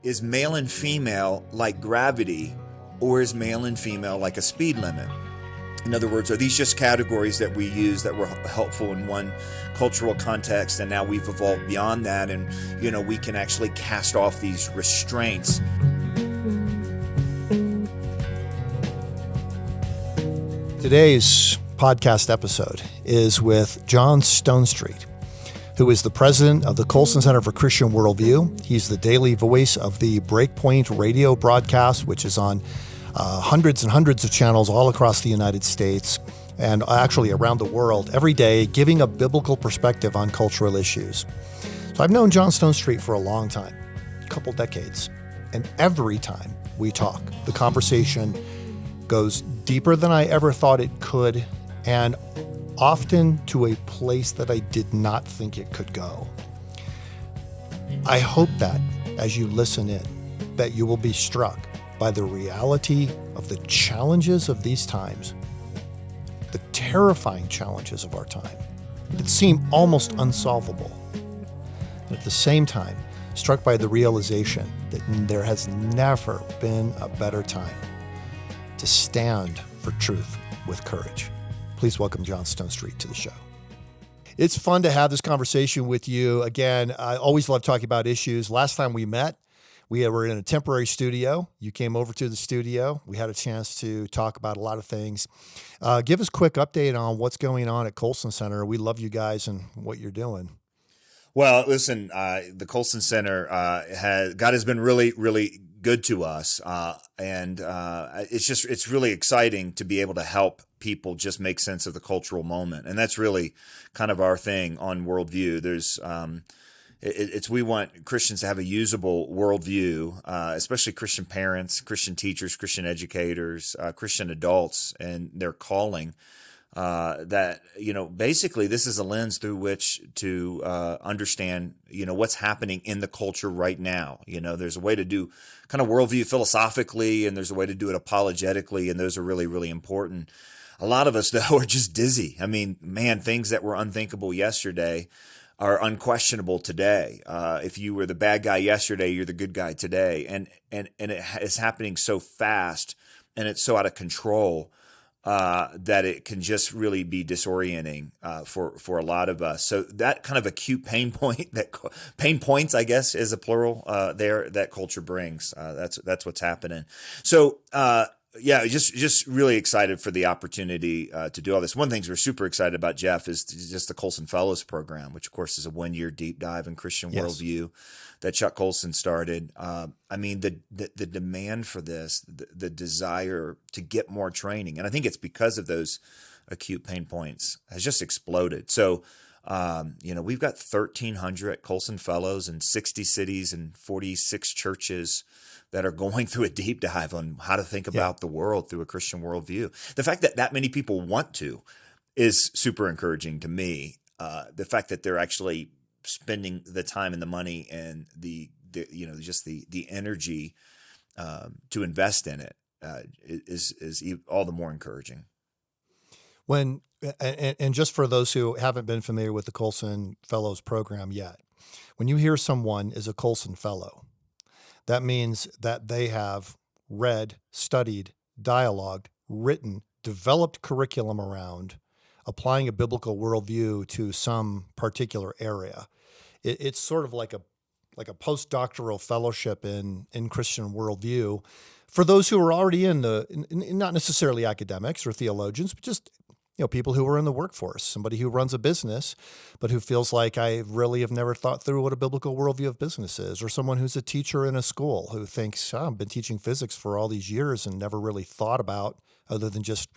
is male and female like gravity, or is male and female like a speed limit? In other words, are these just categories that we use that were helpful in one cultural context, and now we've evolved beyond that, and we can actually cast off these restraints? Today's podcast episode is with John Stonestreet, who is the president of the COLSON Center for Christian Worldview. He's the daily voice of the Breakpoint radio broadcast, which is on hundreds and hundreds of channels all across the United States and actually around the world every day, giving a biblical perspective on cultural issues. So I've known John Stonestreet for a long time, a couple decades, and every time we talk, the conversation goes deeper than I ever thought it could, and often to a place that I did not think it could go. I hope that as you listen in, that you will be struck by the reality of the challenges of these times, the terrifying challenges of our time that seem almost unsolvable. And at the same time, struck by the realization that there has never been a better time to stand for truth with courage. Please welcome John Stonestreet to the show. It's fun to have this conversation with you. Again, I always love talking about issues. Last time we met, we were in a temporary studio. You came over to the studio. We had a chance to talk about a lot of things. Give us a quick update on what's going on at COLSON Center. We love you guys and what you're doing. Well, listen, the COLSON Center God has been really, really good to us, and it's really exciting to be able to help people just make sense of the cultural moment, and that's really kind of our thing on worldview. There's we want Christians to have a usable worldview, especially Christian parents, Christian teachers, Christian educators, Christian adults, and their calling. That basically this is a lens through which to understand what's happening in the culture right now. There's a way to do kind of worldview philosophically, and there's a way to do it apologetically, and those are really, really important. A lot of us, though, are just dizzy. I mean, man, things that were unthinkable yesterday are unquestionable today. If you were the bad guy yesterday, you're the good guy today, and it is happening so fast, and it's so out of control that it can just really be disorienting for a lot of us. So that kind of acute pain points, I guess, is a plural there that culture brings. That's what's happening. So yeah, just really excited for the opportunity to do all this. One of the things we're super excited about, Jeff, is just the Colson Fellows program, which of course is a 1-year deep dive in Christian worldview that Chuck Colson started. I mean, the demand for this, the desire to get more training, and I think it's because of those acute pain points, has just exploded. So, we've got 1,300 Colson Fellows in 60 cities and 46 churches that are going through a deep dive on how to think about the world through a Christian worldview. The fact that many people want to is super encouraging to me. The fact that they're actually spending the time and the money and the energy to invest in it is all the more encouraging. And just for those who haven't been familiar with the Colson Fellows program yet, when you hear someone is a Colson Fellow, that means that they have read, studied, dialogued, written, developed curriculum around applying a biblical worldview to some particular area. It's sort of like a postdoctoral fellowship in Christian worldview for those who are already in not necessarily academics or theologians, but just people who are in the workforce, somebody who runs a business, but who feels like I really have never thought through what a biblical worldview of business is, or someone who's a teacher in a school who thinks, I've been teaching physics for all these years and never really thought about, other than just,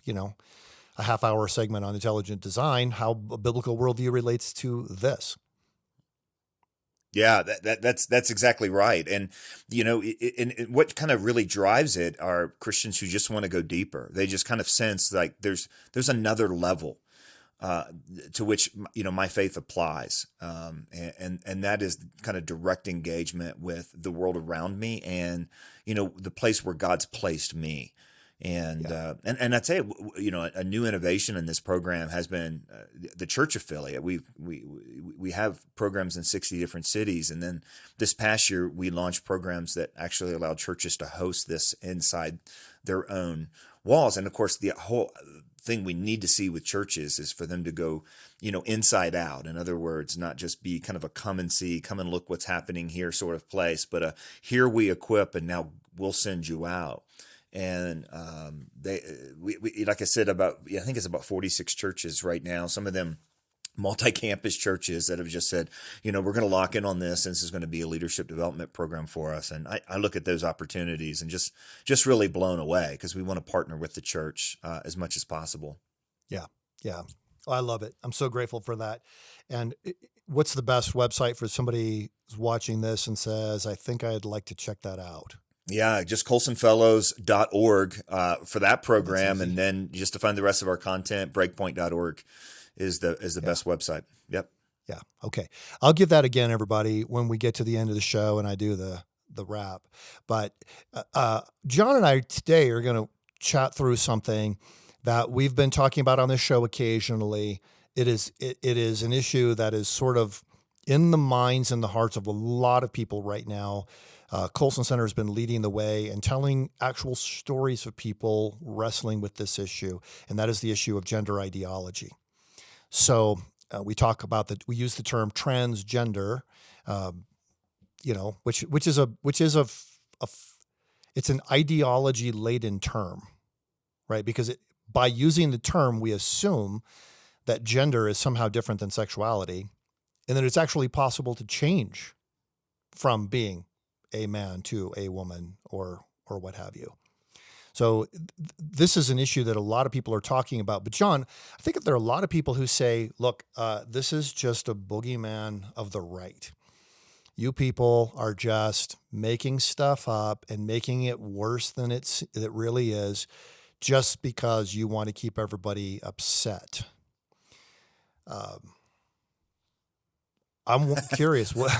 a half-hour segment on intelligent design, how a biblical worldview relates to this. Yeah, that's exactly right. And, what kind of really drives it are Christians who just want to go deeper. They just kind of sense like there's another level to which, my faith applies. And that is kind of direct engagement with the world around me and, the place where God's placed me. And, Yeah. and I'd say, a new innovation in this program has been the church affiliate. We have programs in 60 different cities. And then this past year, we launched programs that actually allow churches to host this inside their own walls. And of course, the whole thing we need to see with churches is for them to go, inside out. In other words, not just be kind of a come and see, come and look what's happening here sort of place, but here we equip and now we'll send you out. And we like I said, I think it's about 46 churches right now. Some of them multi-campus churches that have just said, we're going to lock in on this, and this is going to be a leadership development program for us. And I look at those opportunities and just really blown away, because we want to partner with the church as much as possible. Yeah. Yeah. I love it. I'm so grateful for that. And what's the best website for somebody who's watching this and says, I think I'd like to check that out? Yeah, just colsonfellows.org for that program. And then just to find the rest of our content, breakpoint.org is the best website. Yep. Yeah. Okay. I'll give that again, everybody, when we get to the end of the show and I do the wrap. But John and I today are going to chat through something that we've been talking about on this show occasionally. It is an issue that is sort of in the minds and the hearts of a lot of people right now. Colson Center has been leading the way and telling actual stories of people wrestling with this issue, and that is the issue of gender ideology. So we talk about we use the term transgender, which is it's an ideology laden term, right? Because by using the term, we assume that gender is somehow different than sexuality, and that it's actually possible to change from being a man to a woman or what have you. So this is an issue that a lot of people are talking about. But John, I think that there are a lot of people who say, look, this is just a boogeyman of the right. You people are just making stuff up and making it worse than it really is, just because you want to keep everybody upset. I'm curious what.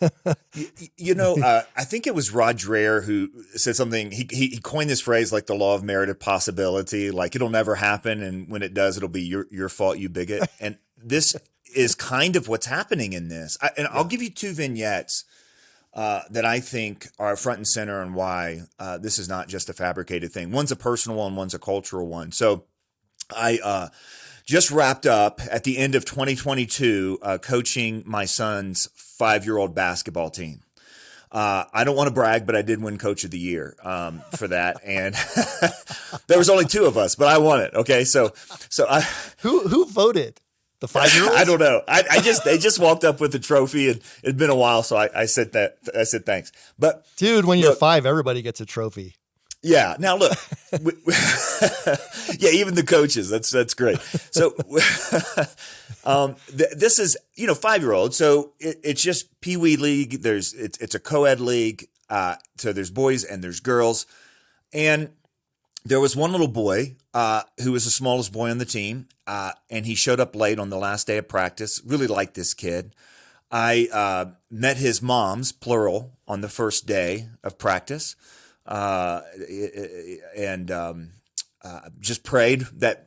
I think it was Rod Dreher who said something. He coined this phrase, like the law of merited possibility, like it'll never happen, and when it does, it'll be your fault, you bigot. And this is kind of what's happening in this. I'll give you two vignettes that I think are front and center on why this is not just a fabricated thing. One's a personal one, one's a cultural one. So I just wrapped up at the end of 2022 coaching my son's 5-year-old basketball team. I don't want to brag, but I did win Coach of the Year for that, and there was only 2 of us, but I won it. Okay, so I who voted? The 5-year-olds? I don't know. They just walked up with the trophy, and it'd been a while, so I said thanks. But dude, when you're 5, everybody gets a trophy. Yeah. Now look, yeah, even the coaches. That's great. So this is 5-year-old. So it's just Pee Wee League. It's a co-ed league. So there's boys and there's girls, and there was one little boy who was the smallest boy on the team, and he showed up late on the last day of practice. Really liked this kid. I met his moms, plural, on the first day of practice. And just prayed that,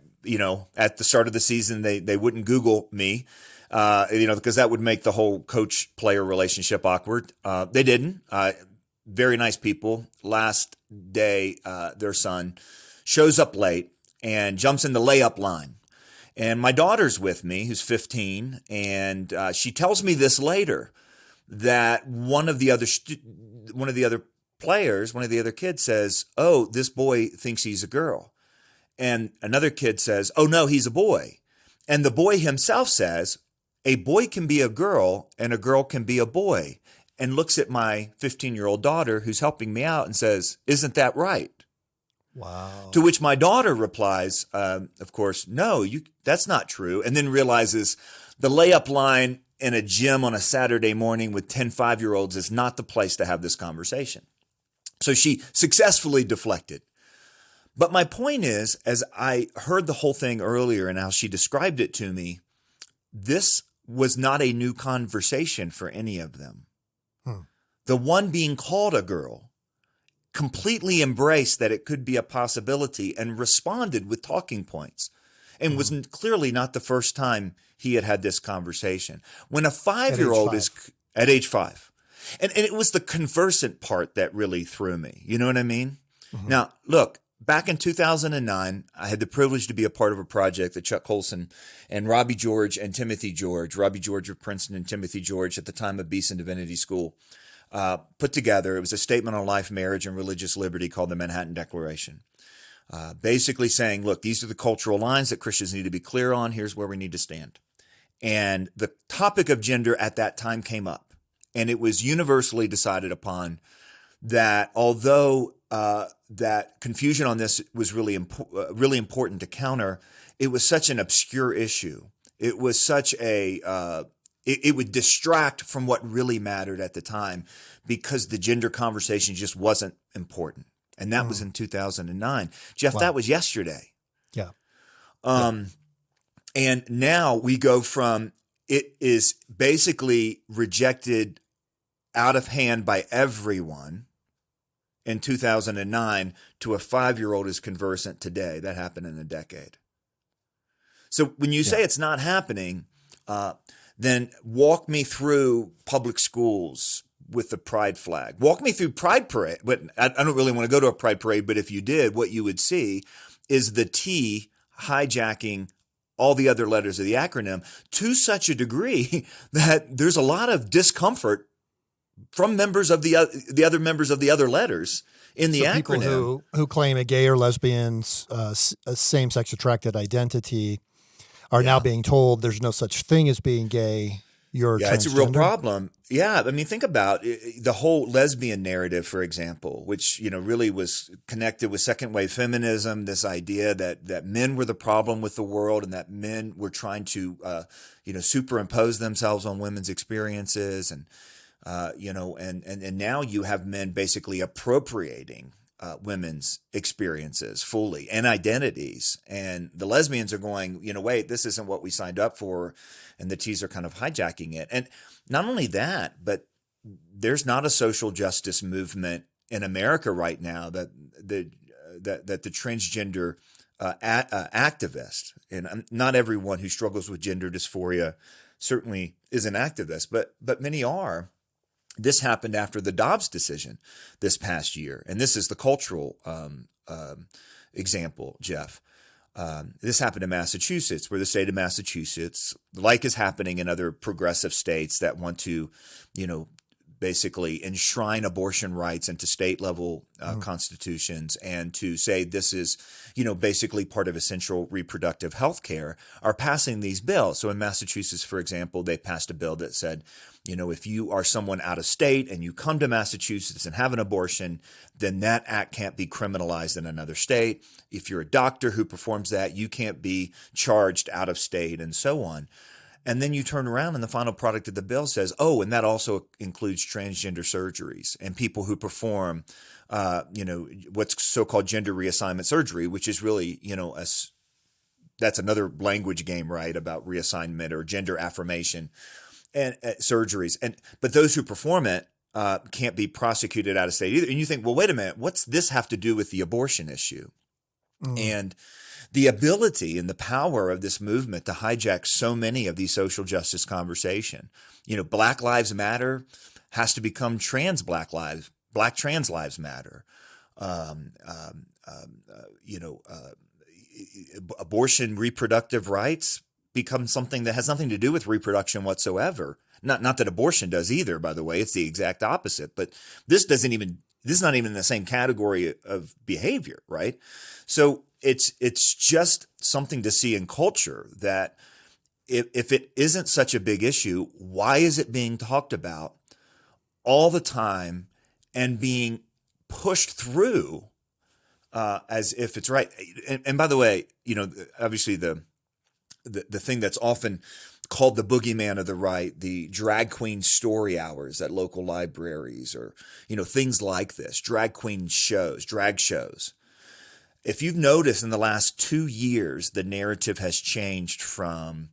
at the start of the season, they wouldn't Google me, because that would make the whole coach-player relationship awkward. They didn't. Very nice people. Last day, their son shows up late and jumps in the layup line. And my daughter's with me, who's 15, and she tells me this later, that one of the other players, one of the other kids says, "Oh, this boy thinks he's a girl." And another kid says, "Oh no, he's a boy." And the boy himself says, "A boy can be a girl and a girl can be a boy," and looks at my 15-year-old daughter who's helping me out and says, "Isn't that right?" Wow. To which my daughter replies, of course, "No, that's not true." And then realizes the layup line in a gym on a Saturday morning with 10 5-year-olds is not the place to have this conversation. So she successfully deflected. But my point is, as I heard the whole thing earlier and how she described it to me, this was not a new conversation for any of them. The one being called a girl completely embraced that it could be a possibility and responded with talking points, and was clearly not the first time he had this conversation. When a At age 5-year-old is five. at age 5, and it was the conversant part that really threw me. You know what I mean? Now, look, back in 2009, I had the privilege to be a part of a project that Chuck Colson and Robbie George and Timothy George, Robbie George of Princeton and Timothy George at the time of Beeson Divinity School, put together. It was a statement on life, marriage, and religious liberty called the Manhattan Declaration. Basically saying, look, these are the cultural lines that Christians need to be clear on. Here's where we need to stand. And the topic of gender at that time came up. And it was universally decided upon that although that confusion on this was really important to counter, it was such an obscure issue. It was such it would distract from what really mattered at the time, because the gender conversation just wasn't important. And that was in 2009. Jeff, Wow. that was yesterday. Yeah. And now we go from it is basically rejected out of hand by everyone in 2009 to a 5-year-old is conversant today. That happened in a decade. So when you say it's not happening, then walk me through public schools with the pride flag. Walk me through pride parade. But I don't really want to go to a pride parade, but if you did, what you would see is the T hijacking all the other letters of the acronym to such a degree that there's a lot of discomfort from members of the other members of the other letters in the So acronym. people who claim a gay or lesbian's a same-sex attracted identity are now being told there's no such thing as being gay. You're transgender. It's a real problem. Yeah, I mean, think about the whole lesbian narrative, for example, which really was connected with second wave feminism. This idea that men were the problem with the world, and that men were trying to superimpose themselves on women's experiences, and and now you have men basically appropriating women's experiences fully and identities. And the lesbians are going, wait, this isn't what we signed up for. And the T's are kind of hijacking it. And not only that, but there's not a social justice movement in America right now that the transgender activist, and not everyone who struggles with gender dysphoria certainly is an activist, but many are. This happened after the Dobbs decision this past year. And this is the cultural example, Jeff. This happened in Massachusetts, where the state of Massachusetts, like is happening in other progressive states that want to, basically enshrine abortion rights into state level constitutions, and to say this is, basically part of essential reproductive health care, are passing these bills. So in Massachusetts, for example, they passed a bill that said, if you are someone out of state and you come to Massachusetts and have an abortion, then that act can't be criminalized in another state. If you're a doctor who performs that, you can't be charged out of state, and so on. And then you turn around and the final product of the bill says, oh, and that also includes transgender surgeries and people who perform, what's so-called gender reassignment surgery, which is really, that's another language game, right, about reassignment or gender affirmation and surgeries. But those who perform it can't be prosecuted out of state either. And you think, well, wait a minute, what's this have to do with the abortion issue? And the ability and the power of this movement to hijack so many of these social justice conversation. Black Lives Matter has to become Black trans lives matter. Abortion, reproductive rights become something that has nothing to do with reproduction whatsoever. Not that abortion does either, by the way. It's the exact opposite. But this is not even in the same category of behavior, right? So it's just something to see in culture that if it isn't such a big issue, why is it being talked about all the time and being pushed through as if it's right? And by the way, obviously the thing that's often called the boogeyman of the right, the drag queen story hours at local libraries, or things like this, drag shows. If you've noticed in the last 2 years, the narrative has changed from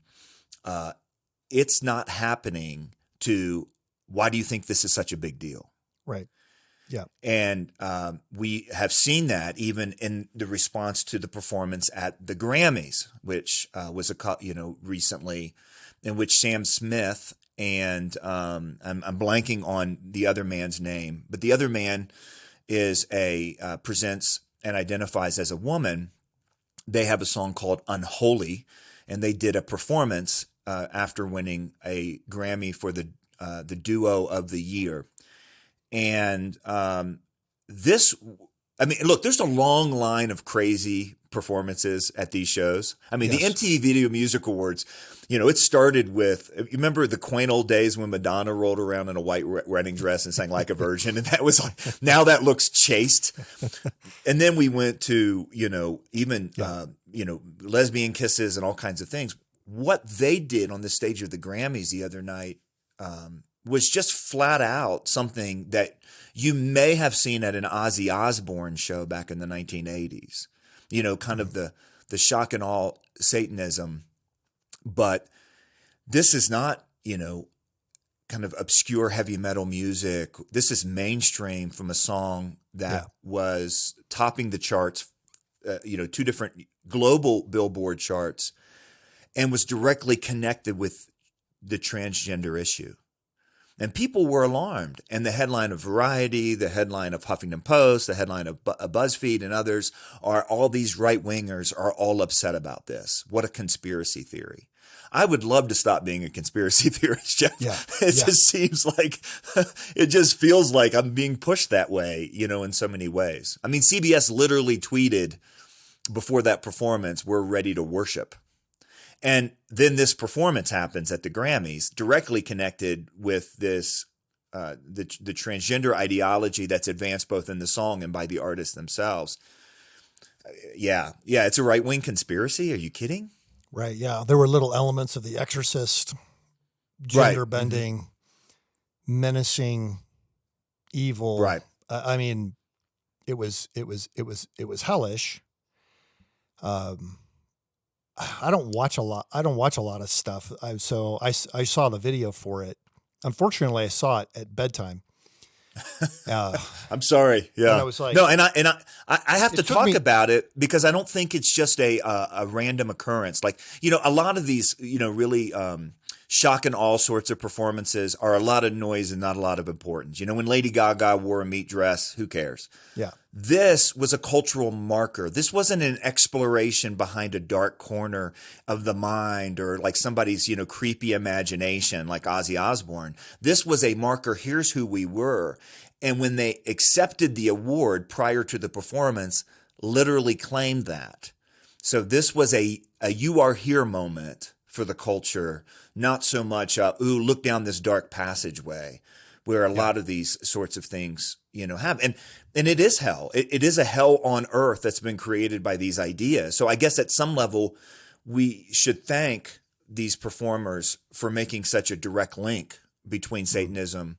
it's not happening to why do you think this is such a big deal? Right. Yeah. And we have seen that even in the response to the performance at the Grammys, which was recently, in which Sam Smith and I'm blanking on the other man's name, but the other man is presents and identifies as a woman. They have a song called "Unholy," and they did a performance after winning a Grammy for the duo of the year. And this, I mean, look, there's a long line of crazy performances at these shows. I mean, the Yes. MTV Video Music Awards, it started with, you remember the quaint old days when Madonna rolled around in a white wedding dress and sang Like a Virgin? And that was like, now that looks chaste. And then we went to, even, lesbian kisses and all kinds of things. What they did on the stage of the Grammys the other night, was just flat out something that you may have seen at an Ozzy Osbourne show back in the 1980s, kind of the shock and awe Satanism. But this is not, kind of obscure heavy metal music. This is mainstream from a song that was topping the charts, 2 different global Billboard charts, and was directly connected with the transgender issue. And people were alarmed. And the headline of Variety, the headline of Huffington Post, the headline of BuzzFeed and others are all these right-wingers are all upset about this. What a conspiracy theory. I would love to stop being a conspiracy theorist, Jeff. Yeah. Just seems like, it just feels like I'm being pushed that way, in so many ways. I mean, CBS literally tweeted before that performance, "We're ready to worship." And then this performance happens at the Grammys, directly connected with this, the transgender ideology that's advanced both in the song and by the artists themselves. Yeah, it's a right-wing conspiracy. Are you kidding? Right. Yeah. There were little elements of The Exorcist, gender bending, menacing, evil. Right. I mean, it was hellish. I don't watch a lot of stuff. So I saw the video for it. Unfortunately, I saw it at bedtime. I'm sorry. Yeah. And I was like, no, and I have to talk me- about it because I don't think it's just a random occurrence. Like, a lot of these, really shock and all sorts of performances are a lot of noise and not a lot of importance. When Lady Gaga wore a meat dress, who cares? Yeah. This was a cultural marker. This wasn't an exploration behind a dark corner of the mind or like somebody's, creepy imagination like Ozzy Osbourne. This was a marker. Here's who we were. And when they accepted the award prior to the performance, literally claimed that. So this was a you are here moment for the culture, not so much, ooh, look down this dark passageway where a lot of these sorts of things, have. And it is hell. It is a hell on earth that's been created by these ideas. So I guess at some level, we should thank these performers for making such a direct link between Satanism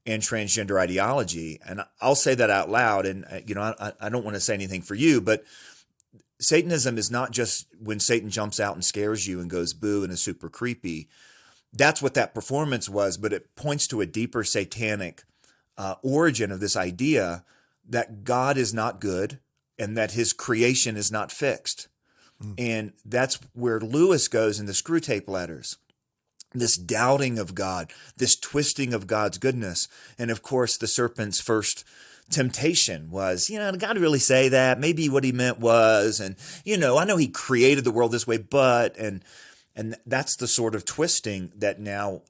and transgender ideology. And I'll say that out loud. And, I don't want to say anything for you, but Satanism is not just when Satan jumps out and scares you and goes boo and is super creepy. That's what that performance was, but it points to a deeper satanic origin of this idea that God is not good and that his creation is not fixed. And that's where Lewis goes in the Screw Tape Letters. This doubting of God, this twisting of God's goodness. And of course, the serpent's first temptation was, did God really say that? Maybe what he meant was, and, I know he created the world this way, but, and that's the sort of twisting that now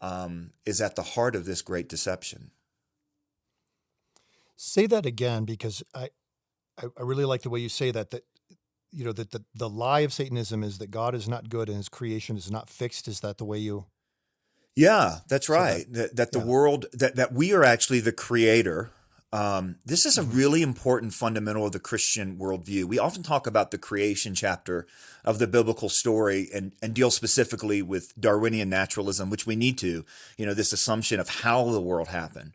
is at the heart of this great deception. Say that again, because I really like the way you say that the lie of Satanism is that God is not good and his creation is not fixed. Is that the way you? Yeah, that's right. That the world, that we are actually the creator. This is a really important fundamental of the Christian worldview. We often talk about the creation chapter of the biblical story and deal specifically with Darwinian naturalism, which we need to, this assumption of how the world happened.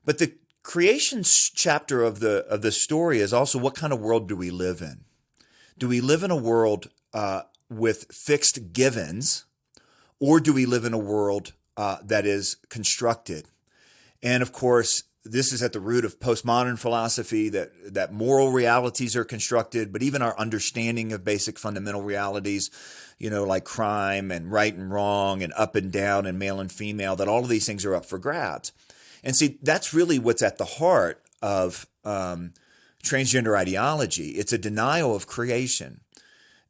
But the creation chapter of the story is also what kind of world do we live in? Do we live in a world with fixed givens, or do we live in a world that is constructed? And of course, this is at the root of postmodern philosophy, that moral realities are constructed, but even our understanding of basic fundamental realities, like crime and right and wrong and up and down and male and female, that all of these things are up for grabs. And see, that's really what's at the heart of transgender ideology. It's a denial of creation.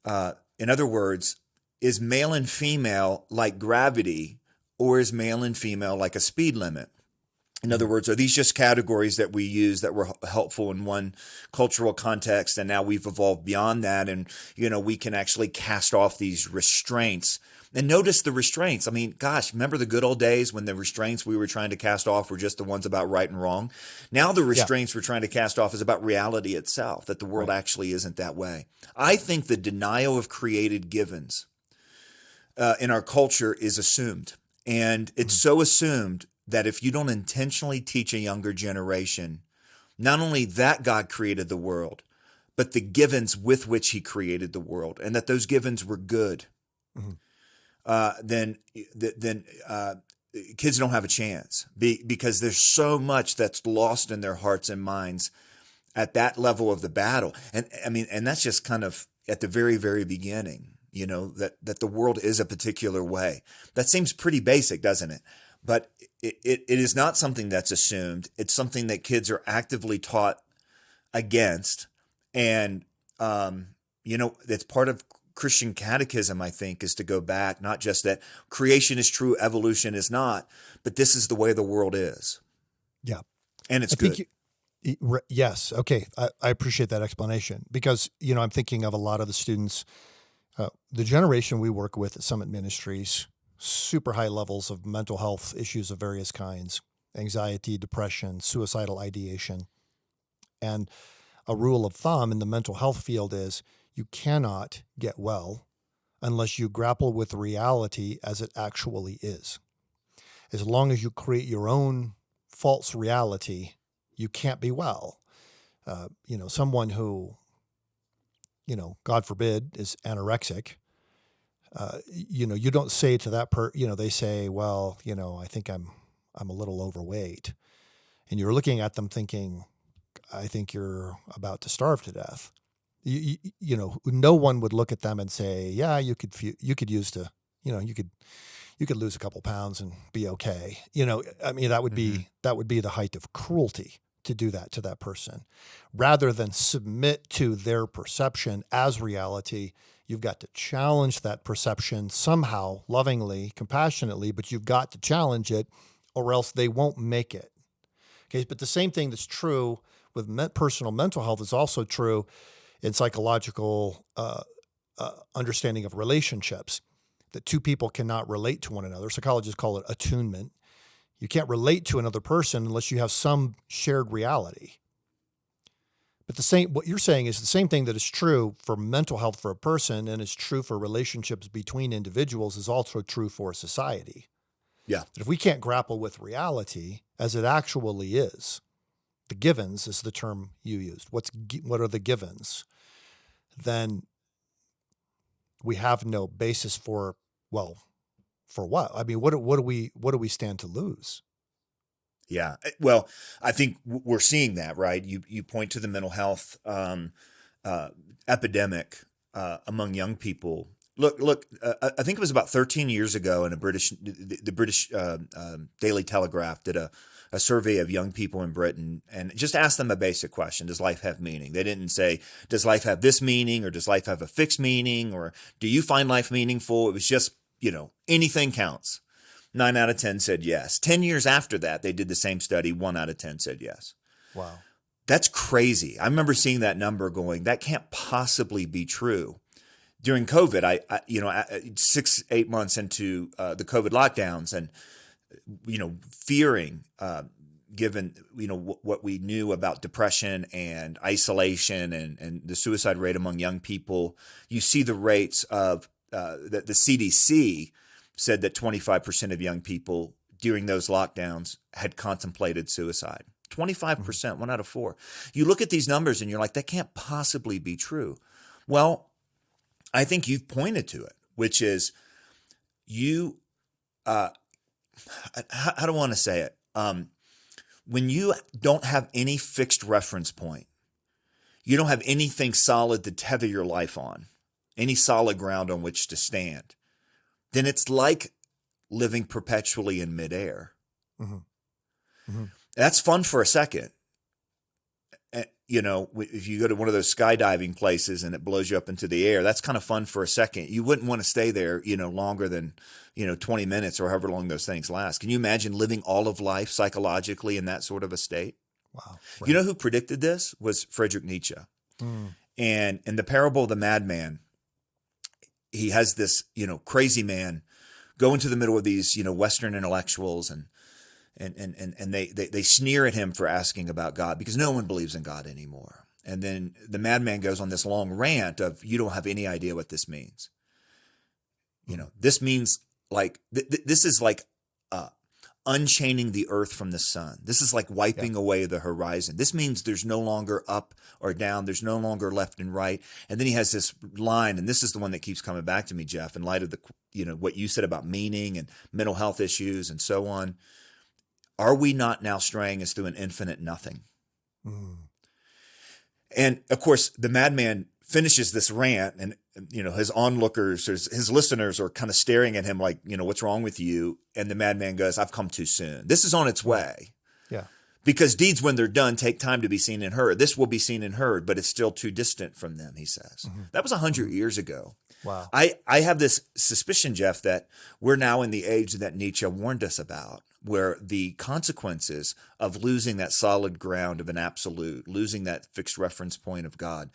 In other words, is male and female like gravity, or is male and female like a speed limit? In other words, are these just categories that we use that were helpful in one cultural context, and now we've evolved beyond that, and we can actually cast off these restraints? And notice the restraints. I mean, gosh, remember the good old days when the restraints we were trying to cast off were just the ones about right and wrong? Now the restraints we're trying to cast off is about reality itself, that the world actually isn't that way. I think the denial of created givens in our culture is assumed. And it's so assumed that if you don't intentionally teach a younger generation, not only that God created the world, but the givens with which he created the world, and that those givens were good, then kids don't have a chance, because there's so much that's lost in their hearts and minds at that level of the battle. And I mean, and that's just kind of at the very, very beginning, that the world is a particular way. That seems pretty basic, doesn't it? But it is not something that's assumed. It's something that kids are actively taught against. And, that's part of Christian catechism, I think, is to go back, not just that creation is true, evolution is not, but this is the way the world is. Yeah. And it's good. Yes. Okay. I appreciate that explanation, because, I'm thinking of a lot of the students, the generation we work with at Summit Ministries, super high levels of mental health issues of various kinds, anxiety, depression, suicidal ideation. And a rule of thumb in the mental health field is you cannot get well unless you grapple with reality as it actually is. As long as you create your own false reality, you can't be well. Someone who, God forbid, is anorexic, you don't say to that they say, well, I think I'm a little overweight. And you're looking at them thinking, I think you're about to starve to death. No one would look at them and say, yeah, you could use to, you could lose a couple pounds and be okay. That would be the height of cruelty to do that to that person. Rather than submit to their perception as reality, you've got to challenge that perception somehow, lovingly, compassionately, but you've got to challenge it, or else they won't make it. Okay, but the same thing that's true with personal mental health is also true in psychological understanding of relationships, that two people cannot relate to one another. Psychologists call it attunement. You can't relate to another person unless you have some shared reality. But what you're saying is the same thing that is true for mental health for a person and is true for relationships between individuals is also true for society. Yeah. That if we can't grapple with reality as it actually is, the givens is the term you used. What are the givens? Then we have no basis for what? I mean, what do we stand to lose? Yeah. Well, I think we're seeing that, right? You point to the mental health epidemic among young people. Look. I think it was about 13 years ago, in the British Daily Telegraph did a survey of young people in Britain and just asked them a basic question: does life have meaning? They didn't say, does life have this meaning, or does life have a fixed meaning, or do you find life meaningful? It was just, anything counts. 9 out of 10 said yes. 10 years after that, they did the same study. 1 out of 10 said yes. Wow. That's crazy. I remember seeing that number going, that can't possibly be true. During COVID, I 6-8 months into the COVID lockdowns, and fearing, given what we knew about depression and isolation and the suicide rate among young people, you see the rates of the CDC said that 25% of young people during those lockdowns had contemplated suicide. 25%, 1 out of 4. You look at these numbers and you're like, that can't possibly be true. Well, I think you've pointed to it, which is how do I want to say it? When you don't have any fixed reference point, you don't have anything solid to tether your life on, any solid ground on which to stand, then it's like living perpetually in midair. Mm-hmm. Mm-hmm. That's fun for a second. If you go to one of those skydiving places and it blows you up into the air, that's kind of fun for a second. You wouldn't want to stay there, longer than, 20 minutes or however long those things last. Can you imagine living all of life psychologically in that sort of a state? Wow. Right. You know who predicted this was Friedrich Nietzsche. Mm. And in the parable of the madman, he has this, crazy man go into the middle of these, Western intellectuals and they sneer at him for asking about God because no one believes in God anymore. And then the madman goes on this long rant of, you don't have any idea what this means. This means like, this is like unchaining the earth from the sun. This is like wiping away the horizon. This means there's no longer up or down. There's no longer left and right. And then he has this line, and this is the one that keeps coming back to me, Jeff, in light of what you said about meaning and mental health issues and so on. Are we not now straying as through an infinite nothing? Mm. And of course, the madman finishes this rant, and his onlookers, his listeners are kind of staring at him like, what's wrong with you? And the madman goes, I've come too soon. This is on its way. Yeah. Because deeds, when they're done, take time to be seen and heard. This will be seen and heard, but it's still too distant from them, he says. Mm-hmm. That was 100 years ago. Wow. I have this suspicion, Jeff, that we're now in the age that Nietzsche warned us about, where the consequences of losing that solid ground of an absolute, losing that fixed reference point of God,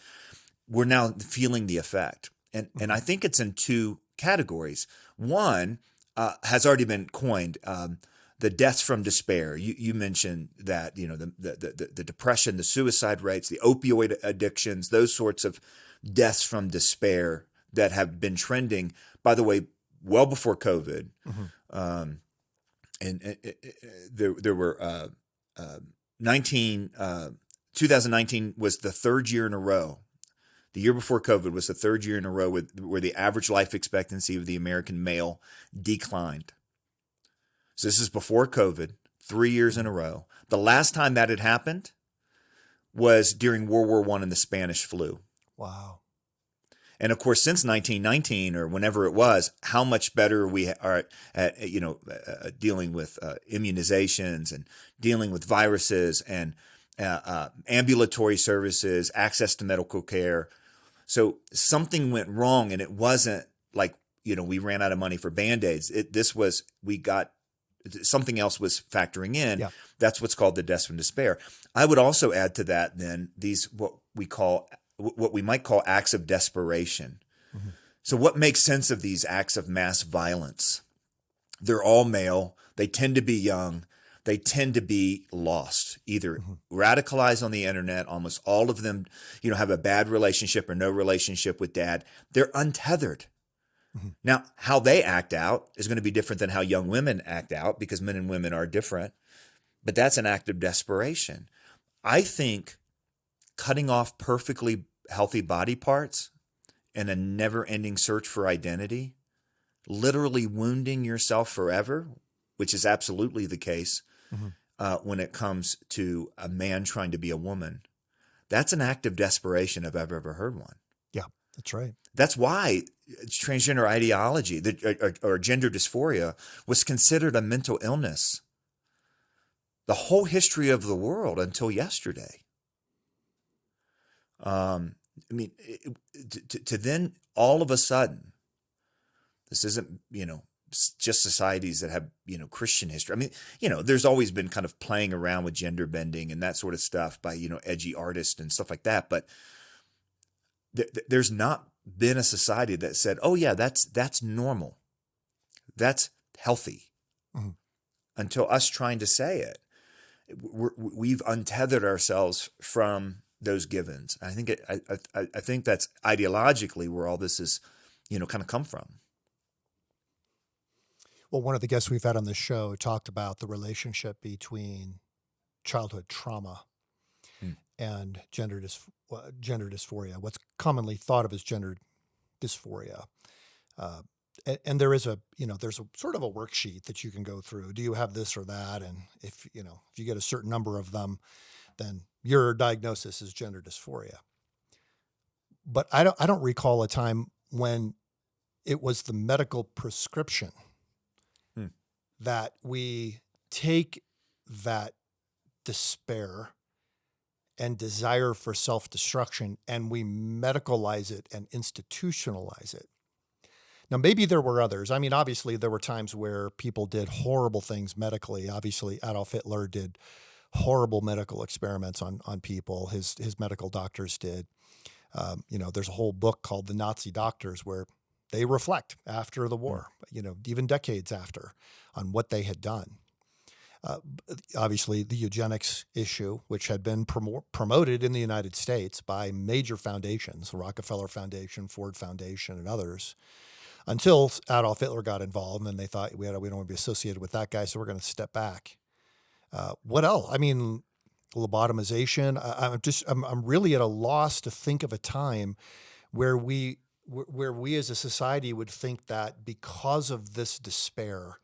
we're now feeling the effect. And I think it's in two categories. One has already been coined, the deaths from despair. You mentioned that, the depression, the suicide rates, the opioid addictions, those sorts of deaths from despair that have been trending, by the way, well before COVID. Mm-hmm. There were 2019 was the third year in a row. The year before COVID was the third year in a row where the average life expectancy of the American male declined. So this is before COVID, 3 years in a row. The last time that had happened was during World War I and the Spanish flu. Wow. And of course, since 1919 or whenever it was, how much better we are at dealing with immunizations and dealing with viruses and ambulatory services, access to medical care. So something went wrong, and it wasn't like, we ran out of money for Band-Aids. Something else was factoring in. Yeah. That's what's called the deaths from despair. I would also add to that then these what we might call acts of desperation. Mm-hmm. So what makes sense of these acts of mass violence? They're all male. They tend to be young. They tend to be lost, either radicalized on the internet. Almost all of them, have a bad relationship or no relationship with dad. They're untethered. Mm-hmm. Now, how they act out is going to be different than how young women act out, because men and women are different. But that's an act of desperation. I think cutting off perfectly healthy body parts in a never-ending search for identity, literally wounding yourself forever, which is absolutely the case when it comes to a man trying to be a woman. That's an act of desperation if I've ever heard one. Yeah, that's right. That's why transgender ideology or gender dysphoria was considered a mental illness the whole history of the world until yesterday. To then all of a sudden, this isn't, just societies that have, Christian history. There's always been kind of playing around with gender bending and that sort of stuff by, edgy artists and stuff like that. But there's not been a society that said, oh yeah, that's normal. That's healthy. Mm-hmm. Until us trying to say it. We've untethered ourselves from those givens. I think I think that's ideologically where all this is, kind of come from. Well, one of the guests we've had on the show talked about the relationship between childhood trauma and gender dysphoria, what's commonly thought of as gender dysphoria. and there is there's a sort of a worksheet that you can go through. Do you have this or that? And if you get a certain number of them, then your diagnosis is gender dysphoria. But I don't recall a time when it was the medical prescription that we take that despair and desire for self-destruction and we medicalize it and institutionalize it. Now, maybe there were others. I mean, obviously, there were times where people did horrible things medically. Obviously, Adolf Hitler did horrible medical experiments on people. His medical doctors did. There's a whole book called The Nazi Doctors where they reflect after the war, even decades after, on what they had done. Obviously, the eugenics issue, which had been promoted in the United States by major foundations, the Rockefeller Foundation, Ford Foundation, and others, until Adolf Hitler got involved, and they thought we don't want to be associated with that guy, so we're going to step back. What else? I mean, lobotomization. I'm really at a loss to think of a time where we as a society would think that because of this despair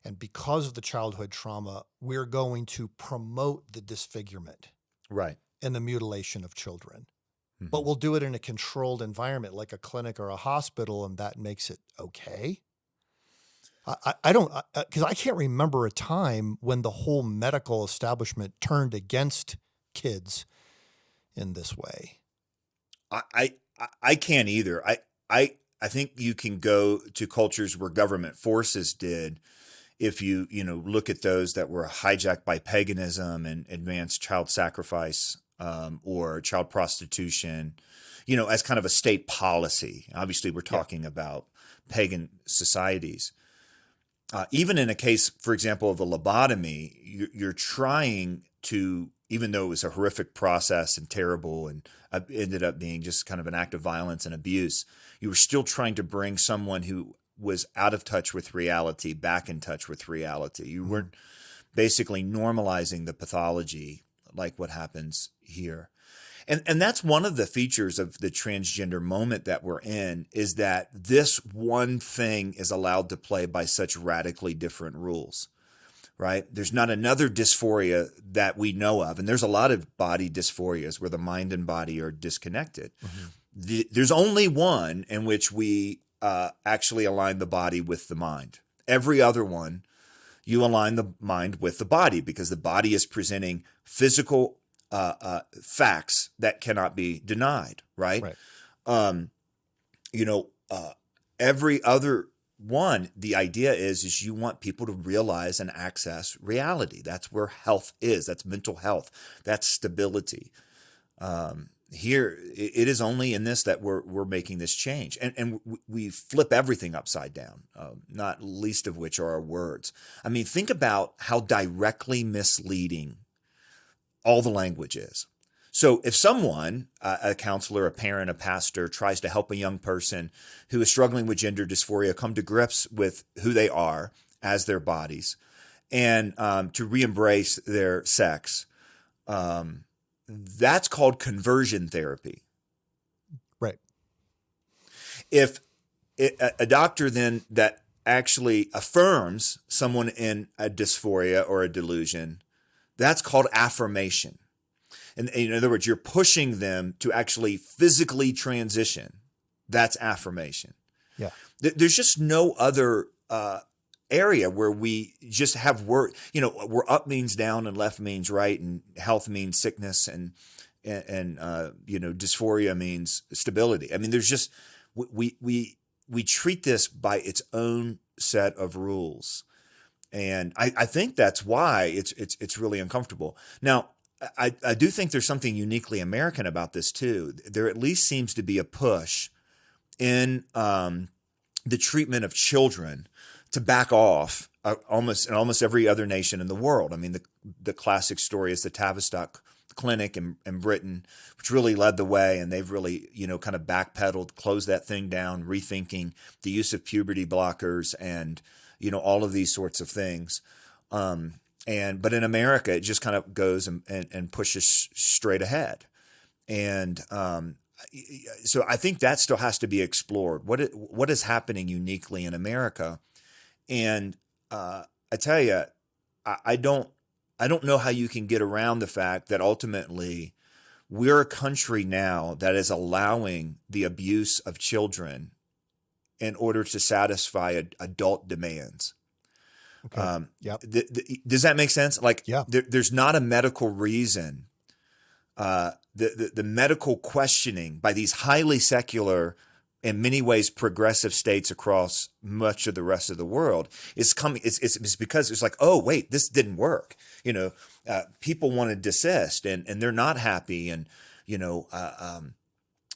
and because of the childhood trauma, we're going to promote the disfigurement, right, and the mutilation of children. Mm-hmm. But we'll do it in a controlled environment like a clinic or a hospital, and that makes it okay. I don't, because I can't remember a time when the whole medical establishment turned against kids in this way. I can't either. I think you can go to cultures where government forces did. If you look at those that were hijacked by paganism and advanced child sacrifice, or child prostitution, as kind of a state policy. Obviously, we're talking about pagan societies. Even in a case, for example, of a lobotomy, you're trying to, even though it was a horrific process and terrible and ended up being just kind of an act of violence and abuse, you were still trying to bring someone who was out of touch with reality back in touch with reality. You weren't basically normalizing the pathology like what happens here. And that's one of the features of the transgender moment that we're in, is that this one thing is allowed to play by such radically different rules, right? There's not another dysphoria that we know of. And there's a lot of body dysphorias where the mind and body are disconnected. Mm-hmm. There's only one in which we actually align the body with the mind. Every other one, you align the mind with the body because the body is presenting physical facts that cannot be denied, right? Every other one, the idea is you want people to realize and access reality. That's where health is. That's mental health. That's stability. Here, it is only in this that we're making this change, and we flip everything upside down. Not least of which are our words. I mean, think about how directly misleading all the language is. So if someone, a counselor, a parent, a pastor, tries to help a young person who is struggling with gender dysphoria come to grips with who they are as their bodies and to re-embrace their sex, that's called conversion therapy. Right. If a doctor then that actually affirms someone in a dysphoria or a delusion, that's called affirmation. And in other words, you're pushing them to actually physically transition. That's affirmation. Yeah. There's just no other area where we just have word, where up means down and left means right, and health means sickness, and dysphoria means stability. I mean, there's just we treat this by its own set of rules. And I think that's why it's really uncomfortable. Now, I do think there's something uniquely American about this too. There at least seems to be a push in the treatment of children to back off almost in almost every other nation in the world. I mean, the classic story is the Tavistock Clinic in Britain, which really led the way, and they've really kind of backpedaled, closed that thing down, rethinking the use of puberty blockers and all of these sorts of things. But in America, it just kind of goes and pushes straight ahead. And so I think that still has to be explored. What is happening uniquely in America? And I tell you, I don't know how you can get around the fact that ultimately we're a country now that is allowing the abuse of children in order to satisfy adult demands. Okay. Yep. Does that make sense? Like, Yeah. there's not a medical reason. The medical questioning by these highly secular, in many ways progressive states across much of the rest of the world is coming. It's because it's like, oh wait, this didn't work. People want to desist, and they're not happy, and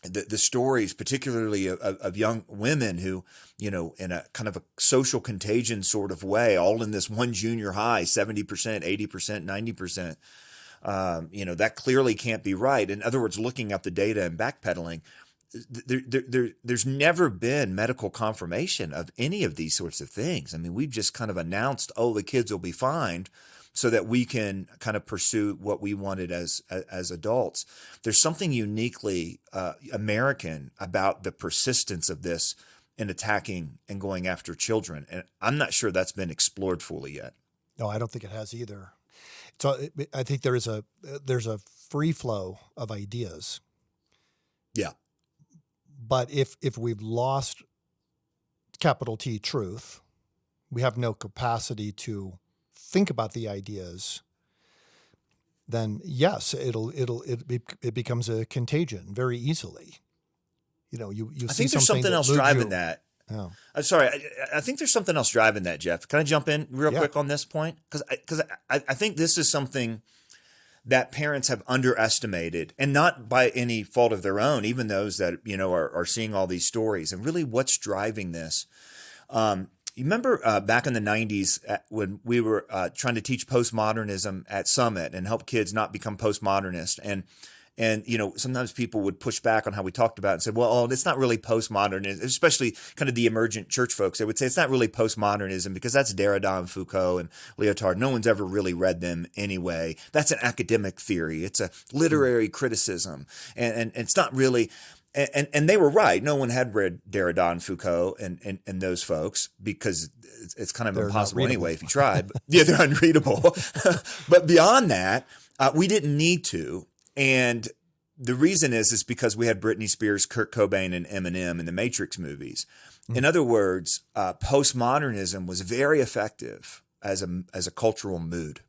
the stories, particularly of young women who, in a kind of a social contagion sort of way, all in this one junior high, 70%, 80%, 90%. That clearly can't be right. In other words, looking at the data and backpedaling, there's never been medical confirmation of any of these sorts of things. I mean, we've just kind of announced, oh, the kids will be fine, so that we can kind of pursue what we wanted as adults. There's something uniquely American about the persistence of this in attacking and going after children, and I'm not sure that's been explored fully yet. No, I don't think it has either. So I think there's a free flow of ideas. Yeah. But if we've lost capital T truth, we have no capacity to think about the ideas, then yes, it becomes a contagion very easily. You I see think there's something else driving that. Oh. I'm sorry. I think there's something else driving that, Jeff. Can I jump in real quick on this point? Because I think this is something that parents have underestimated, and not by any fault of their own, even those that, are seeing all these stories. And really what's driving this. You remember back in the 90s when we were trying to teach postmodernism at Summit and help kids not become postmodernist. And sometimes people would push back on how we talked about it and said, well, it's not really postmodernism, especially kind of the emergent church folks. They would say it's not really postmodernism because that's Derrida and Foucault and Lyotard. No one's ever really read them anyway. That's an academic theory. It's a literary criticism. And it's not really... And they were right. No one had read Derrida and Foucault and those folks because it's kind of they're impossible anyway if you tried. But, yeah, they're unreadable. But beyond that, we didn't need to. And the reason is because we had Britney Spears, Kurt Cobain, and Eminem in the Matrix movies. In other words, postmodernism was very effective as a cultural mood.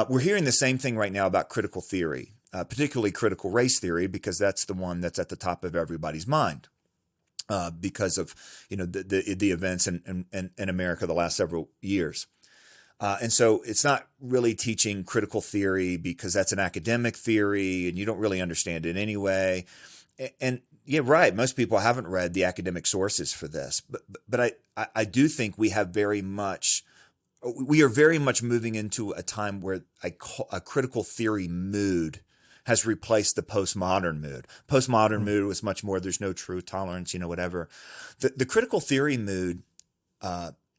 We're hearing the same thing right now about critical theory. Particularly critical race theory, because that's the one that's at the top of everybody's mind because of the events in America the last several years. And so it's not really teaching critical theory because that's an academic theory and you don't really understand it anyway. And yeah, right. Most people haven't read the academic sources for this, but I do think we are very much moving into a time where a critical theory mood has replaced the postmodern mood. Postmodern mood was much more, there's no truth, tolerance, whatever. The critical theory mood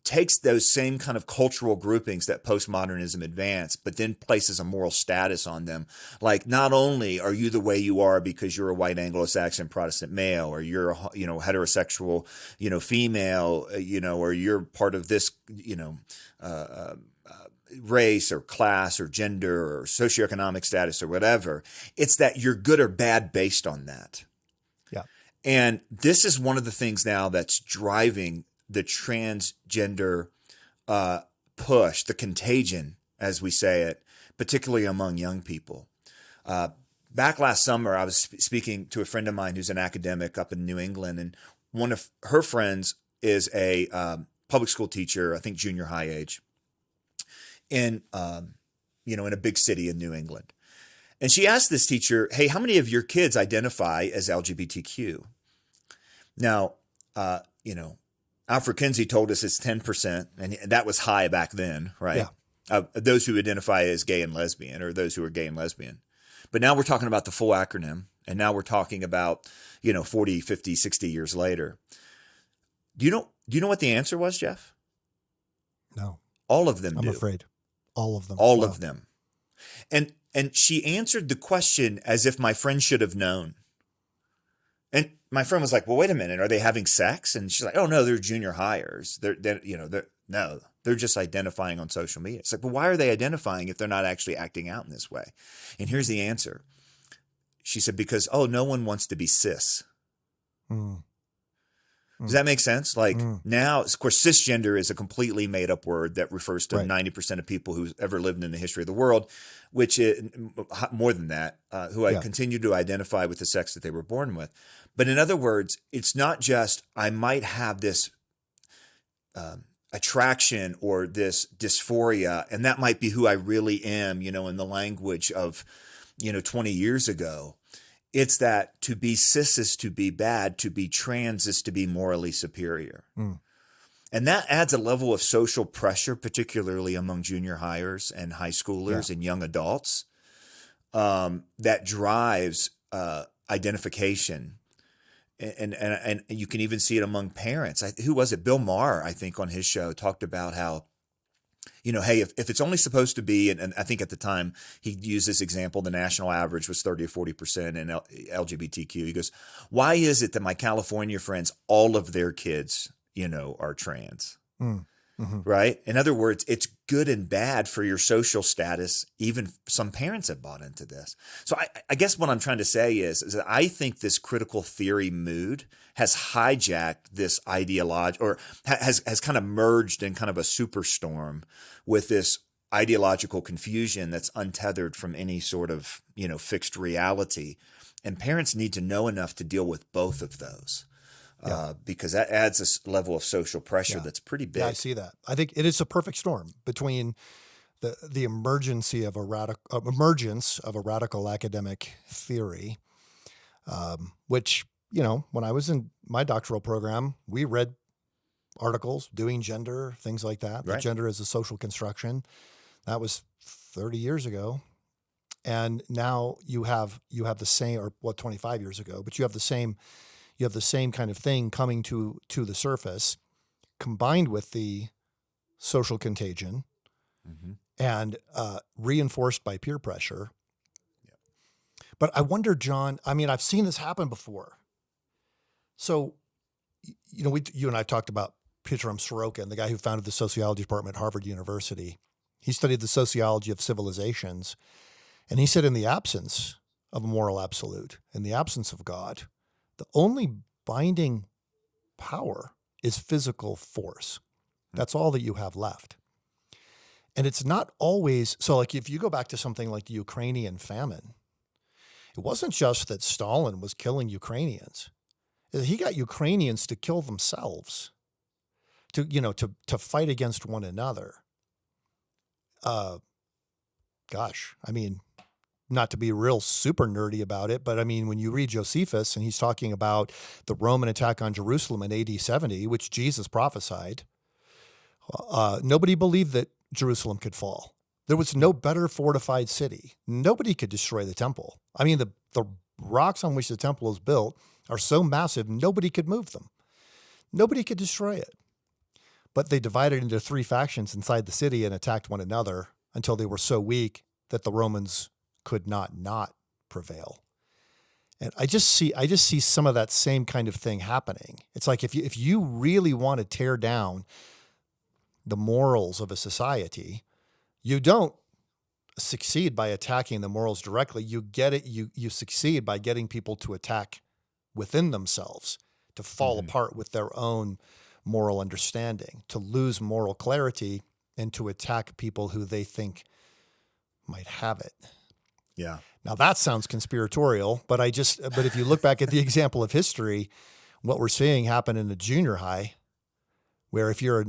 takes those same kind of cultural groupings that postmodernism advanced, but then places a moral status on them. Like, not only are you the way you are because you're a white Anglo-Saxon Protestant male, or you're a heterosexual, female, or you're part of this, race or class or gender or socioeconomic status or whatever. It's that you're good or bad based on that. Yeah. And this is one of the things now that's driving the transgender push, the contagion, as we say it, particularly among young people. Back last summer, I was speaking to a friend of mine who's an academic up in New England, and one of her friends is a public school teacher, I think junior high age, in a big city in New England. And she asked this teacher, hey, how many of your kids identify as LGBTQ? Now, Alfred Kinsey told us it's 10%, and that was high back then, right? Yeah. Those who identify as gay and lesbian, or those who are gay and lesbian. But now we're talking about the full acronym, and now we're talking about, 40, 50, 60 years later. Do you know what the answer was, Jeff? No. All of them do. I'm afraid. All of them. All of them. And she answered the question as if my friend should have known. And my friend was like, "Well, wait a minute. Are they having sex?" And she's like, "Oh no, they're junior hires. They're just identifying on social media." It's like, "Well, why are they identifying if they're not actually acting out in this way?" And here's the answer. She said, "Because no one wants to be cis." Mm. Does that make sense? Like Mm. now, of course, cisgender is a completely made up word that refers to Right. 90% of people who've ever lived in the history of the world, which is more than that, who I Yeah. continue to identify with the sex that they were born with. But in other words, it's not just I might have this attraction or this dysphoria, and that might be who I really am, in the language of, 20 years ago. It's that to be cis is to be bad, to be trans is to be morally superior. Mm. And that adds a level of social pressure, particularly among junior hires and high schoolers Yeah. and young adults, that drives identification. And you can even see it among parents. Who was it? Bill Maher, I think, on his show talked about how, hey, if it's only supposed to be, and I think at the time he used this example, the national average was 30 or 40% in LGBTQ. He goes, why is it that my California friends, all of their kids, are trans? Mm. Mm-hmm. Right? In other words, it's good and bad for your social status. Even some parents have bought into this. So I guess what I'm trying to say is that I think this critical theory mood has hijacked this ideology, or has kind of merged in kind of a superstorm with this ideological confusion that's untethered from any sort of, fixed reality. And parents need to know enough to deal with both of those. Because that adds a level of social pressure that's pretty big. Yeah, I see that. I think it is a perfect storm between the emergence of a radical academic theory, which, when I was in my doctoral program, we read articles doing gender, things like that. Right. That gender is a social construction. That was 30 years ago. And now you have the same, or 25 years ago, but you have the same kind of thing coming to the surface, combined with the social contagion, Mm-hmm. and reinforced by peer pressure. Yep. But I wonder, John, I mean, I've seen this happen before. So, you and I have talked about Peter M. Sorokin, the guy who founded the sociology department at Harvard University. He studied the sociology of civilizations. And he said, in the absence of a moral absolute, in the absence of God, the only binding power is physical force. That's all that you have left. And it's not always, so like if you go back to something like the Ukrainian famine, it wasn't just that Stalin was killing Ukrainians. He got Ukrainians to kill themselves, to fight against one another. Gosh, I mean, not to be real super nerdy about it, but I mean, when you read Josephus and he's talking about the Roman attack on Jerusalem in AD 70, which Jesus prophesied, nobody believed that Jerusalem could fall. There was no better fortified city. Nobody could destroy the temple. I mean, the rocks on which the temple is built are so massive, nobody could move them. Nobody could destroy it. But they divided into 3 factions inside the city and attacked one another until they were so weak that the Romans could not prevail. And I just see some of that same kind of thing happening. It's like if you really want to tear down the morals of a society, you don't succeed by attacking the morals directly. You succeed by getting people to attack within themselves, to fall apart with their own moral understanding, to lose moral clarity, and to attack people who they think might have it. Yeah. Now that sounds conspiratorial, but if you look back at the example of history, what we're seeing happen in the junior high, where if you're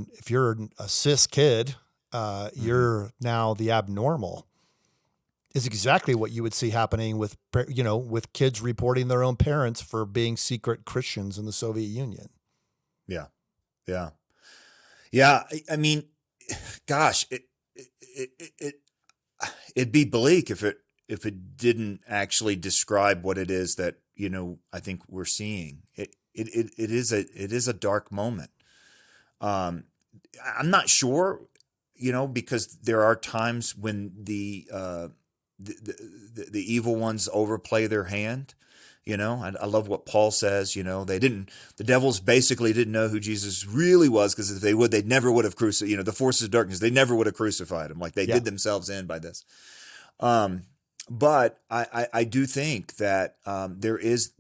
a cis kid, you're now the abnormal, is exactly what you would see happening with kids reporting their own parents for being secret Christians in the Soviet Union. Yeah. Yeah. Yeah. I mean, gosh, it'd be bleak if it didn't actually describe what it is that, I think we're seeing. It is a dark moment. I'm not sure, because there are times when the evil ones overplay their hand, I love what Paul says. The devils basically didn't know who Jesus really was, because if they would, they never would have crucified, the forces of darkness, they never would have crucified him. Like, they Yeah. did themselves in by this. But I do think that there is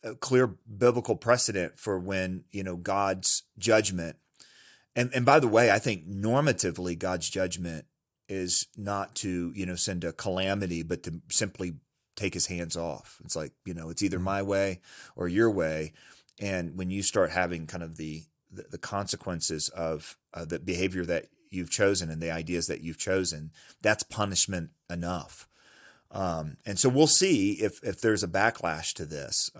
a clear biblical precedent for when, God's judgment, and by the way, I think normatively God's judgment is not to, send a calamity, but to simply take his hands off. It's like, it's either my way or your way. And when you start having kind of the consequences of the behavior that you've chosen and the ideas that you've chosen, that's punishment enough. And so we'll see if there's a backlash to this.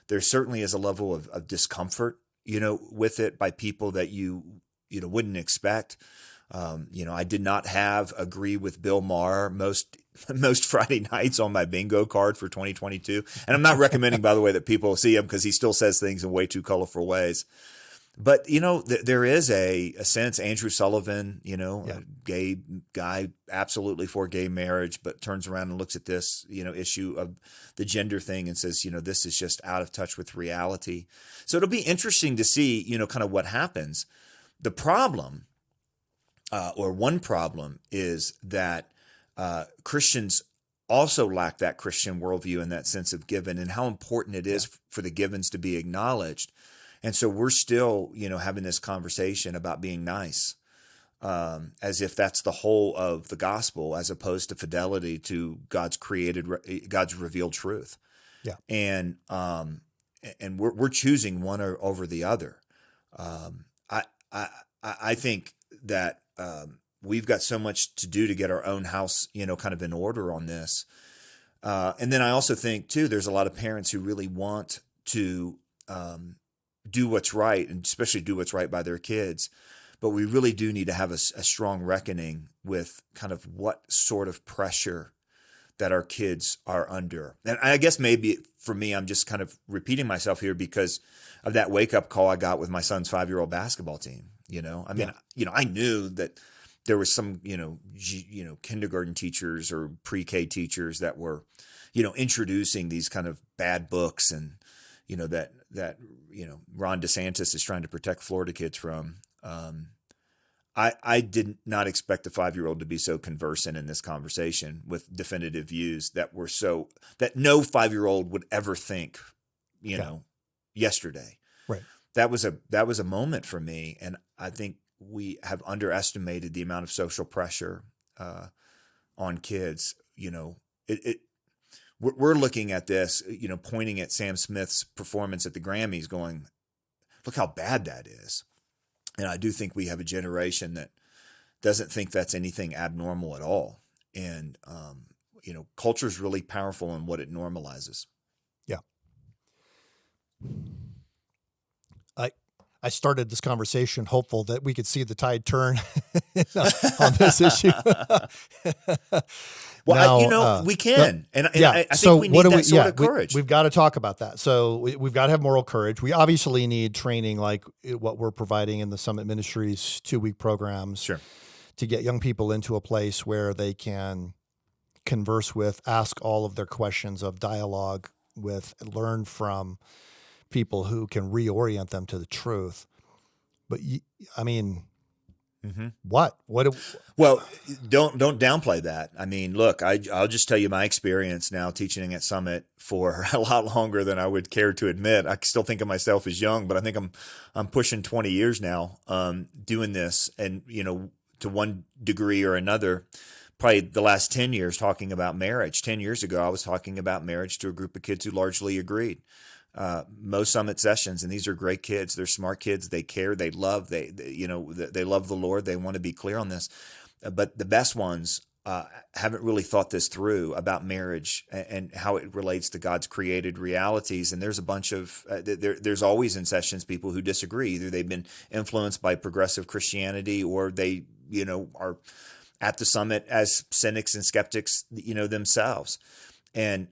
There certainly is a level of discomfort, with it by people that you wouldn't expect. I did not agree with Bill Maher most Friday nights on my bingo card for 2022. And I'm not recommending, by the way, that people see him, because he still says things in way too colorful ways. But, there is a sense, Andrew Sullivan, a gay guy, absolutely for gay marriage, but turns around and looks at this, issue of the gender thing and says, this is just out of touch with reality. So it'll be interesting to see, kind of what happens. The problem, or one problem, is that Christians also lack that Christian worldview and that sense of given, and how important it is for the givens to be acknowledged. And so we're still, having this conversation about being nice, as if that's the whole of the gospel, as opposed to fidelity to God's revealed truth. Yeah. And we're choosing one over the other. I think that we've got so much to do to get our own house, kind of in order on this. And then I also think too, there's a lot of parents who really want to do what's right, and especially do what's right by their kids. But we really do need to have a strong reckoning with kind of what sort of pressure that our kids are under. And I guess maybe for me, I'm just kind of repeating myself here because of that wake-up call I got with my son's 5-year-old basketball team. I knew that there was some, kindergarten teachers or pre-K teachers that were, introducing these kind of bad books, and, that Ron DeSantis is trying to protect Florida kids from. I did not expect the 5-year-old to be so conversant in this conversation with definitive views that no 5-year-old would ever think, yesterday. Right. That was a moment for me. And I think we have underestimated the amount of social pressure, on kids. We're looking at this, pointing at Sam Smith's performance at the Grammys going, look how bad that is. And I do think we have a generation that doesn't think that's anything abnormal at all. And, culture is really powerful in what it normalizes. Yeah. I started this conversation hopeful that we could see the tide turn on this issue. Well, now, we can. And I think we need that sort of courage. We've got to talk about that. So we've got to have moral courage. We obviously need training like what we're providing in the Summit Ministries 2-week programs. Sure. To get young people into a place where they can converse with, ask all of their questions of dialogue with, learn from people who can reorient them to the truth. But what? Well, don't downplay that. I mean, look, I'll just tell you my experience now teaching at Summit for a lot longer than I would care to admit. I still think of myself as young, but I think I'm pushing 20 years now, doing this, and to one degree or another. Probably the last 10 years talking about marriage. 10 years ago, I was talking about marriage to a group of kids who largely agreed. Most Summit sessions, and these are great kids. They're smart kids. They care. They love. They love the Lord. They want to be clear on this. But the best ones haven't really thought this through about marriage and how it relates to God's created realities. And there's a bunch of there's always in sessions people who disagree. Either they've been influenced by progressive Christianity, or they are at the Summit as cynics and skeptics themselves. And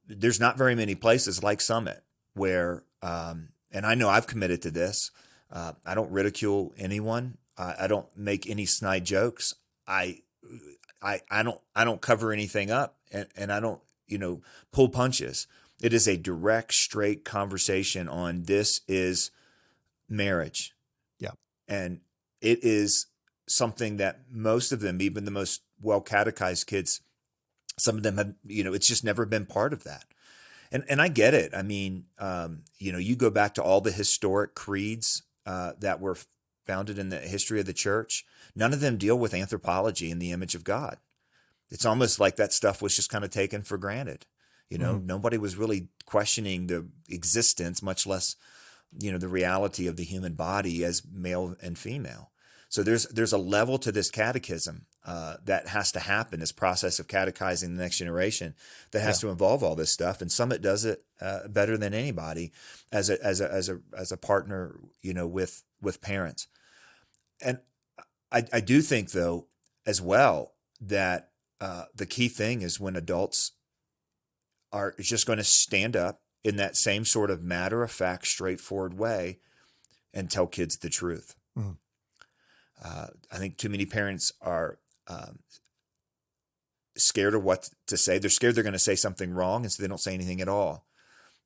there's not very many places like Summit where, and I know I've committed to this. I don't ridicule anyone. I don't make any snide jokes. I don't cover anything up, and I don't pull punches. It is a direct, straight conversation on this is marriage. Yeah. And it is something that most of them, even the most well catechized kids, some of them have, it's just never been part of that. And I get it. I mean, you go back to all the historic creeds that were founded in the history of the church. None of them deal with anthropology and the image of God. It's almost like that stuff was just kind of taken for granted. Nobody was really questioning the existence, much less, the reality of the human body as male and female. So there's a level to this catechism that has to happen, this process of catechizing the next generation that has to involve all this stuff. And Summit does it better than anybody as a partner, with parents. And I do think, though, as well, that the key thing is when adults are just going to stand up in that same sort of matter-of-fact, straightforward way and tell kids the truth. Mm-hmm. I think too many parents are scared of what to say. They're scared they're going to say something wrong, and so they don't say anything at all.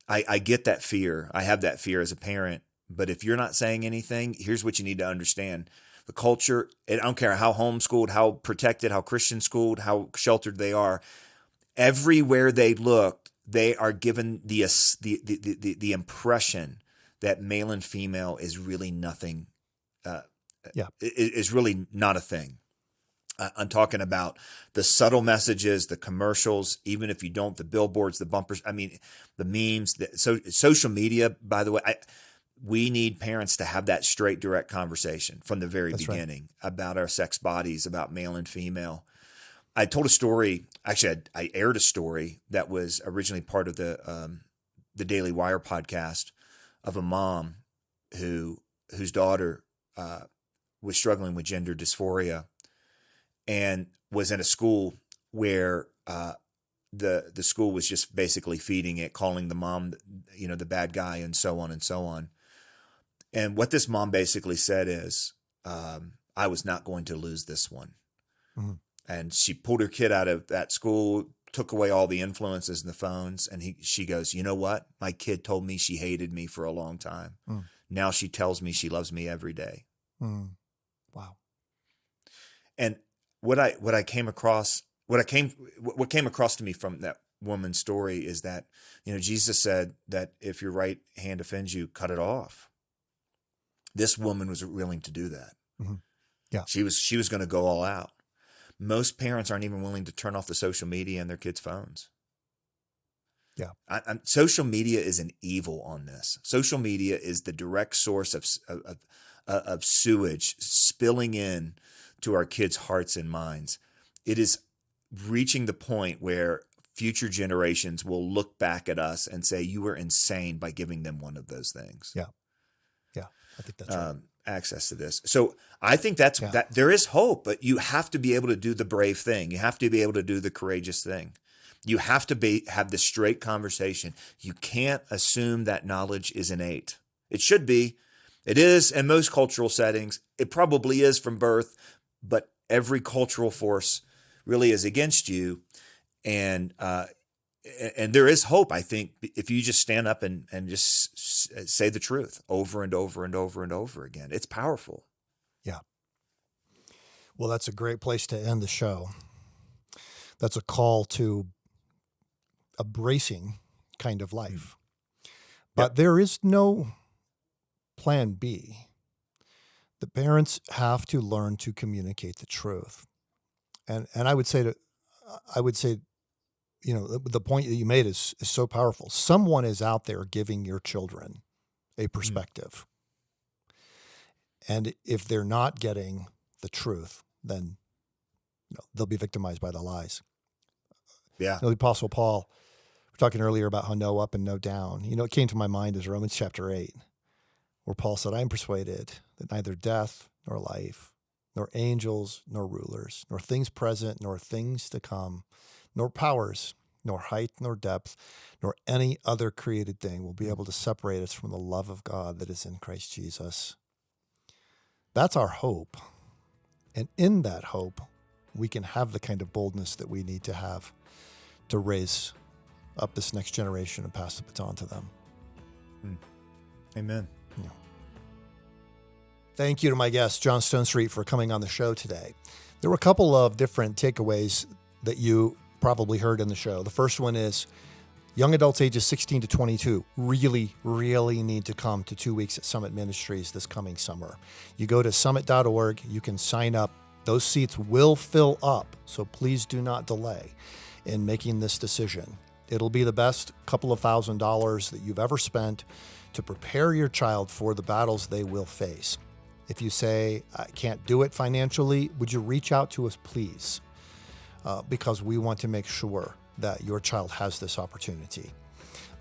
I get that fear. I have that fear as a parent. But if you're not saying anything, here's what you need to understand. The culture, I don't care how homeschooled, how protected, how Christian schooled, how sheltered they are, everywhere they look, they are given the impression that male and female is really nothing. Is really not a thing. I'm talking about the subtle messages, the commercials, even if you don't, the billboards, the bumpers. I mean, the memes, social media, by the way, we need parents to have that straight, direct conversation from the very beginning about our sex bodies, about male and female. I told a story, actually I aired a story that was originally part of the Daily Wire podcast of a mom whose daughter was struggling with gender dysphoria and was in a school where the school was just basically feeding it, calling the mom, the bad guy, and so on and so on. And what this mom basically said is, I was not going to lose this one. Mm-hmm. And she pulled her kid out of that school, took away all the influences and the phones. And she goes, you know what? My kid told me she hated me for a long time. Mm. Now she tells me she loves me every day. Mm. Wow. And what came across to me from that woman's story is that, Jesus said that if your right hand offends you, cut it off. This woman was willing to do that. Mm-hmm. Yeah. She was going to go all out. Most parents aren't even willing to turn off the social media in their kids' phones. Yeah. Social media is an evil on this. Social media is the direct source of sewage spilling in to our kids' hearts and minds. It is reaching the point where future generations will look back at us and say, you were insane by giving them one of those things. Yeah. Yeah. I think that's right. Access to this. So I think that there is hope, but you have to be able to do the brave thing. You have to be able to do the courageous thing. You have to have the straight conversation. You can't assume that knowledge is innate. It should be. It is in most cultural settings. It probably is from birth, but every cultural force really is against you. And there is hope, I think, if you just stand up and just say the truth over and over and over and over again. It's powerful. Yeah. Well, that's a great place to end the show. That's a call to a bracing kind of life. But there is no plan B. The parents have to learn to communicate the truth. And I would say, the point that you made is so powerful. Someone is out there giving your children a perspective. And if they're not getting the truth, then they'll be victimized by the lies. Yeah. The Apostle Paul, we're talking earlier about how no up and no down. It came to my mind is Romans chapter 8, where Paul said, I am persuaded that neither death nor life, nor angels, nor rulers, nor things present, nor things to come, nor powers, nor height, nor depth, nor any other created thing will be able to separate us from the love of God that is in Christ Jesus. That's our hope. And in that hope, we can have the kind of boldness that we need to have to raise up this next generation and pass the baton to them. Amen. Yeah. Thank you to my guest, John Stonestreet, for coming on the show today. There were a couple of different takeaways that you probably heard in the show. The first one is young adults ages 16 to 22 really need to come to 2 weeks at Summit Ministries this coming summer. You go to summit.org, you can sign up. Those seats will fill up, so please do not delay in making this decision. It'll be the best couple of $1,000s that you've ever spent to prepare your child for the battles they will face. If you say, I can't do it financially, would you reach out to us, please? Because we want to make sure that your child has this opportunity.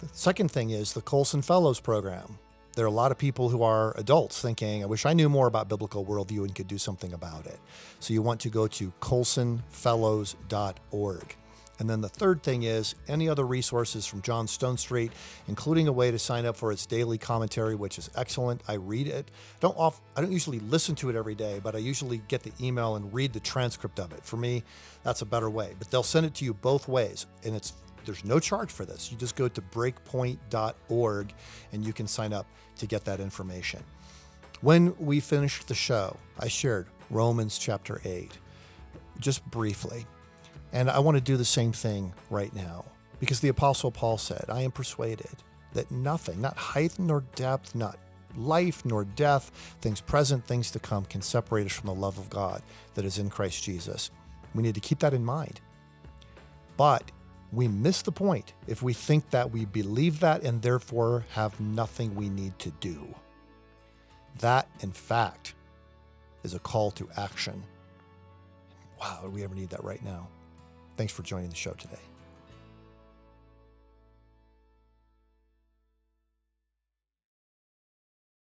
The second thing is the COLSON Fellows Program. There are a lot of people who are adults thinking, I wish I knew more about biblical worldview and could do something about it. So you want to go to colsonfellows.org. And then the third thing is any other resources from John Stonestreet, including a way to sign up for its daily commentary, which is excellent. I read it. I don't usually listen to it every day, but I usually get the email and read the transcript of it. For me, that's a better way. But they'll send it to you both ways, and there's no charge for this. You just go to breakpoint.org and you can sign up to get that information. When we finished the show, I shared Romans chapter 8, just briefly. And I want to do the same thing right now, because the Apostle Paul said, I am persuaded that nothing, not height nor depth, not life nor death, things present, things to come, can separate us from the love of God that is in Christ Jesus. We need to keep that in mind. But we miss the point if we think that we believe that and therefore have nothing we need to do. That, in fact, is a call to action. Wow, do we ever need that right now? Thanks for joining the show today.